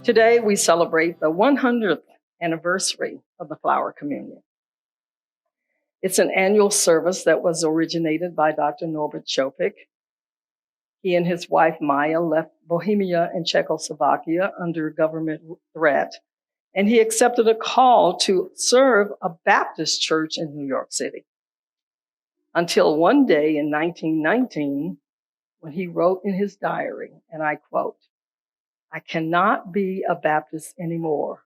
Today, we celebrate the 100th anniversary of the Flower Communion. It's an annual service that was originated by Dr. Norbert Chopik. He and his wife, Maya, left Bohemia and Czechoslovakia under government threat, and he accepted a call to serve a Baptist church in New York City. Until one day in 1919, when he wrote in his diary, and I quote, "I cannot be a Baptist anymore,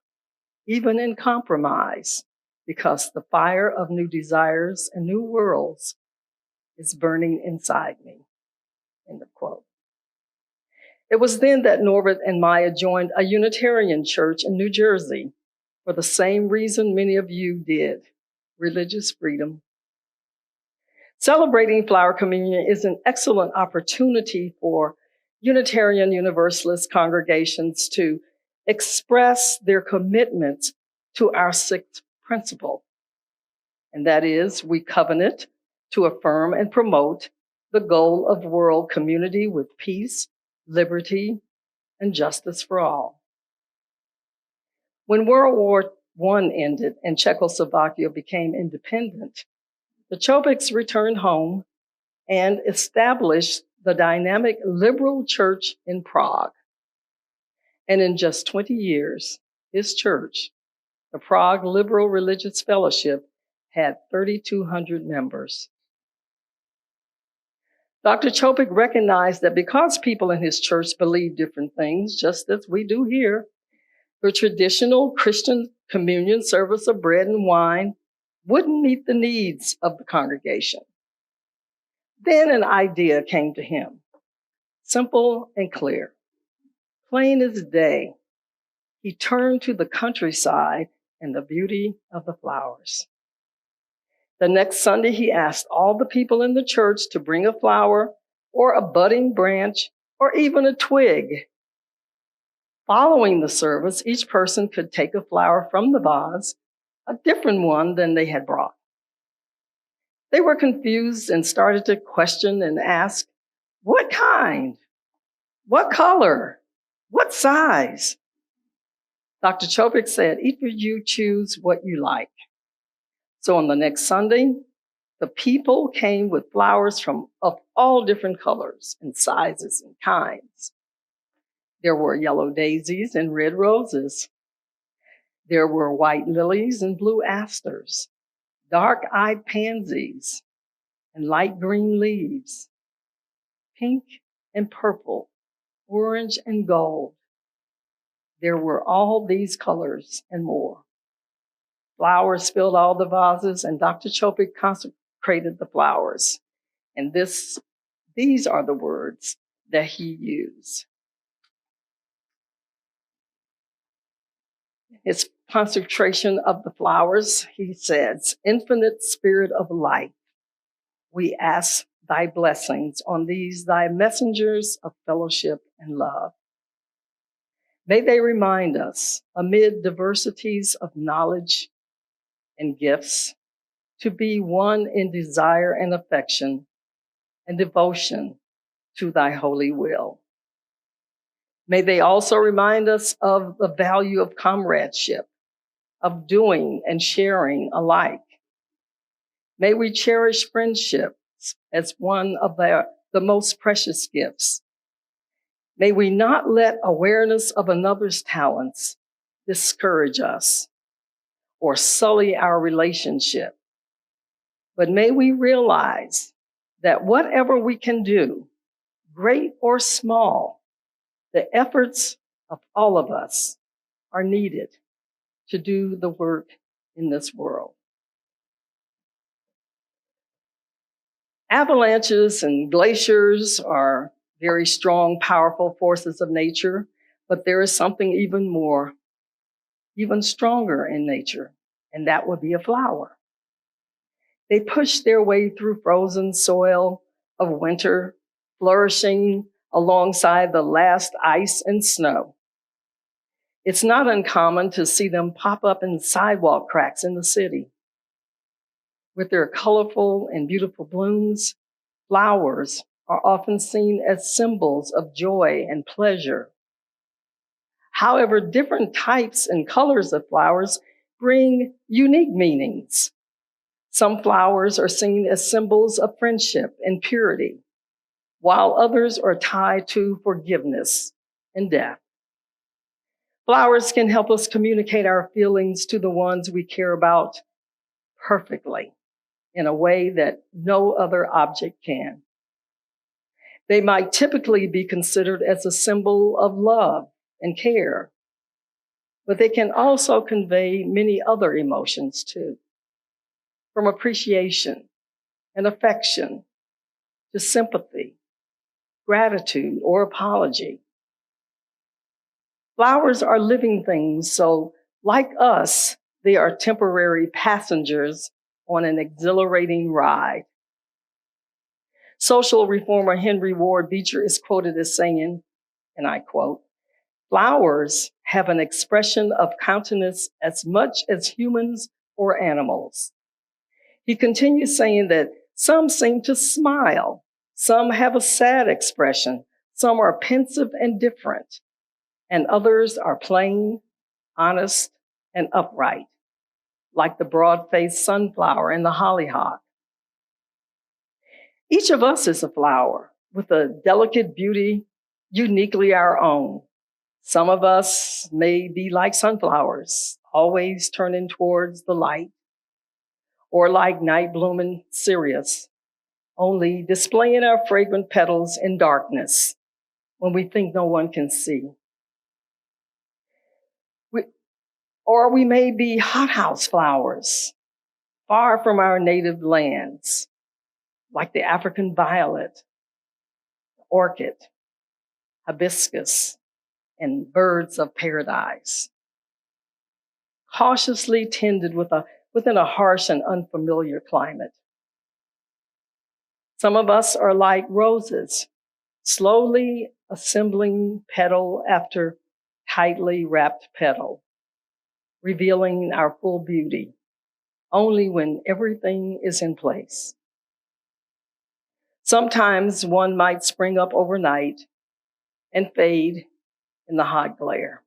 even in compromise, because the fire of new desires and new worlds is burning inside me." End of quote. It was then that Norbert and Maya joined a Unitarian church in New Jersey for the same reason many of you did: religious freedom. Celebrating Flower Communion is an excellent opportunity for Unitarian Universalist congregations to express their commitment to our sixth principle, and that is, we covenant to affirm and promote the goal of world community with peace, liberty, and justice for all. When World War I ended and Czechoslovakia became independent, the Chopiks returned home and established the dynamic liberal church in Prague. And in just 20 years, his church, the Prague Liberal Religious Fellowship, had 3,200 members. Dr. Chopik recognized that because people in his church believe different things, just as we do here, the traditional Christian communion service of bread and wine wouldn't meet the needs of the congregation. Then an idea came to him, simple and clear, plain as day. He turned to the countryside and the beauty of the flowers. The next Sunday, he asked all the people in the church to bring a flower or a budding branch or even a twig. Following the service, each person could take a flower from the vase, a different one than they had brought. They were confused and started to question and ask, what kind? What color? What size? Dr. Chopik said, each of you choose what you like. So on the next Sunday, the people came with flowers of all different colors and sizes and kinds. There were yellow daisies and red roses. There were white lilies and blue asters, dark-eyed pansies and light green leaves, pink and purple, orange and gold. There were all these colors and more. Flowers filled all the vases, and Dr. Chopik consecrated the flowers. And these are the words that he used. His consecration of the flowers, he says, "Infinite Spirit of light, we ask thy blessings on these thy messengers of fellowship and love. May they remind us, amid diversities of knowledge and gifts, to be one in desire and affection and devotion to thy holy will. May they also remind us of the value of comradeship, of doing and sharing alike. May we cherish friendships as one of the most precious gifts. May we not let awareness of another's talents discourage us or sully our relationship, but may we realize that whatever we can do, great or small, the efforts of all of us are needed to do the work in this world." Avalanches and glaciers are very strong, powerful forces of nature, but there is something even more, even stronger in nature, and that would be a flower. They push their way through frozen soil of winter, flourishing alongside the last ice and snow. It's not uncommon to see them pop up in sidewalk cracks in the city. With their colorful and beautiful blooms, flowers are often seen as symbols of joy and pleasure. However, different types and colors of flowers bring unique meanings. Some flowers are seen as symbols of friendship and purity, while others are tied to forgiveness and death. Flowers can help us communicate our feelings to the ones we care about perfectly in a way that no other object can. They might typically be considered as a symbol of love and care, but they can also convey many other emotions too, from appreciation and affection to sympathy, gratitude, or apology. Flowers are living things, so like us, they are temporary passengers on an exhilarating ride. Social reformer Henry Ward Beecher is quoted as saying, and I quote, "Flowers have an expression of countenance as much as humans or animals." He continues saying that some seem to smile, some have a sad expression, some are pensive and different, and others are plain, honest, and upright, like the broad-faced sunflower and the hollyhock. Each of us is a flower with a delicate beauty uniquely our own. Some of us may be like sunflowers, always turning towards the light, or like night-blooming cereus, only displaying our fragrant petals in darkness when we think no one can see. Or we may be hothouse flowers, far from our native lands, like the African violet, orchid, hibiscus, and birds of paradise, cautiously tended within a harsh and unfamiliar climate. Some of us are like roses, slowly assembling petal after tightly wrapped petal, revealing our full beauty only when everything is in place. Sometimes one might spring up overnight and fade in the hot glare.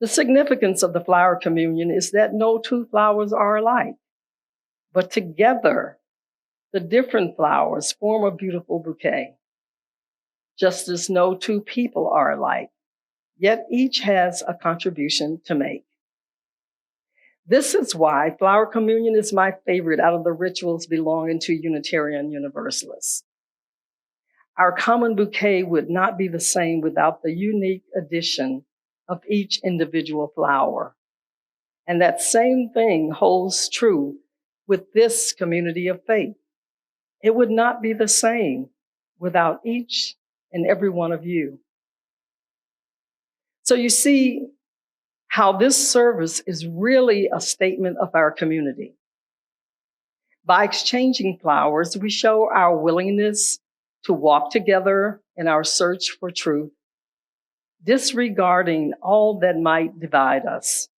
The significance of the flower communion is that no two flowers are alike, but together, the different flowers form a beautiful bouquet. Just as no two people are alike, yet each has a contribution to make. This is why flower communion is my favorite out of the rituals belonging to Unitarian Universalists. Our common bouquet would not be the same without the unique addition of each individual flower. And that same thing holds true with this community of faith. It would not be the same without each and every one of you. So you see how this service is really a statement of our community. By exchanging flowers, we show our willingness to walk together in our search for truth, disregarding all that might divide us.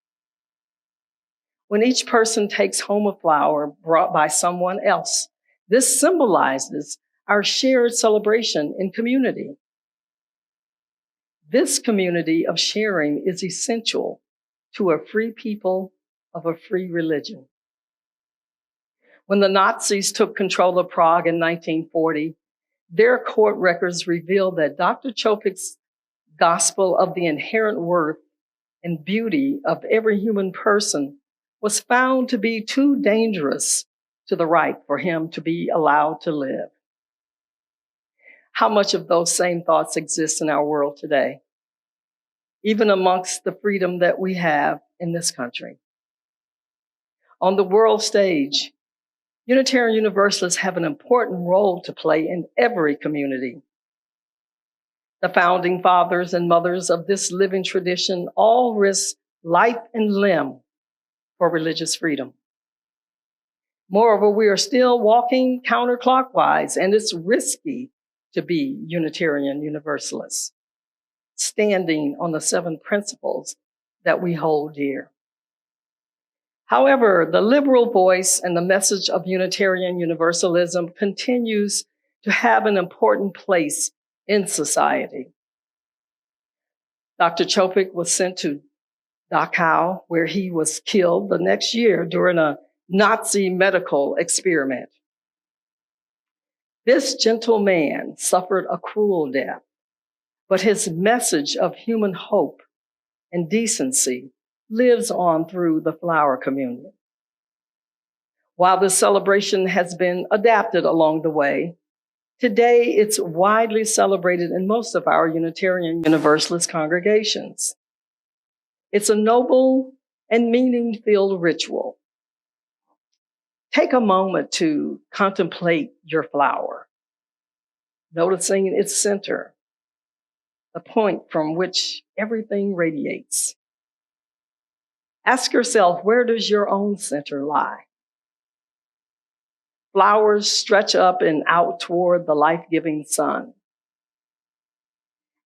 When each person takes home a flower brought by someone else, this symbolizes our shared celebration in community. This community of sharing is essential to a free people of a free religion. When the Nazis took control of Prague in 1940, their court records revealed that Dr. Chopik's gospel of the inherent worth and beauty of every human person was found to be too dangerous to the right for him to be allowed to live. How much of those same thoughts exist in our world today, even amongst the freedom that we have in this country? On the world stage, Unitarian Universalists have an important role to play in every community. The founding fathers and mothers of this living tradition all risked life and limb for religious freedom. Moreover, we are still walking counterclockwise, and it's risky to be Unitarian Universalists, standing on the 7 principles that we hold dear. However, the liberal voice and the message of Unitarian Universalism continues to have an important place in society. Dr. Chopik was sent to Dachau, where he was killed the next year during a Nazi medical experiment. This gentle man suffered a cruel death, but his message of human hope and decency lives on through the flower communion. While this celebration has been adapted along the way, today it's widely celebrated in most of our Unitarian Universalist congregations. It's a noble and meaning-filled ritual. Take a moment to contemplate your flower, noticing its center, the point from which everything radiates. Ask yourself, where does your own center lie? Flowers stretch up and out toward the life-giving sun.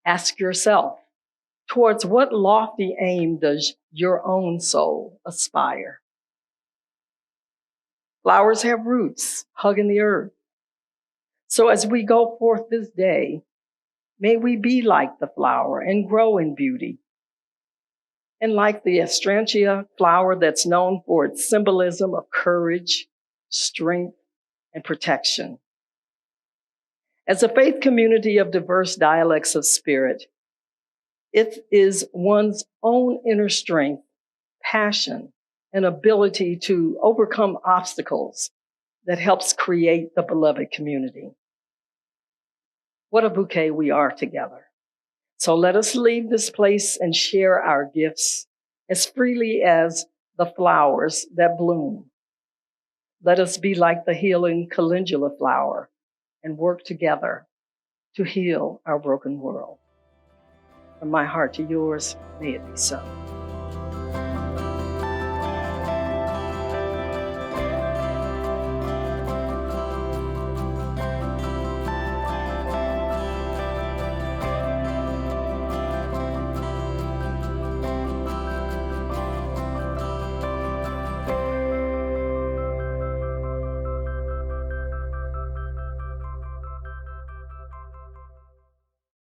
Ask yourself, towards what lofty aim does your own soul aspire? Flowers have roots hugging the earth. So as we go forth this day, may we be like the flower and grow in beauty. And like the astrantia flower that's known for its symbolism of courage, strength, and protection. As a faith community of diverse dialects of spirit, it is one's own inner strength, passion, and ability to overcome obstacles that helps create the beloved community. What a bouquet we are together. So let us leave this place and share our gifts as freely as the flowers that bloom. Let us be like the healing calendula flower and work together to heal our broken world. From my heart to yours, may it be so.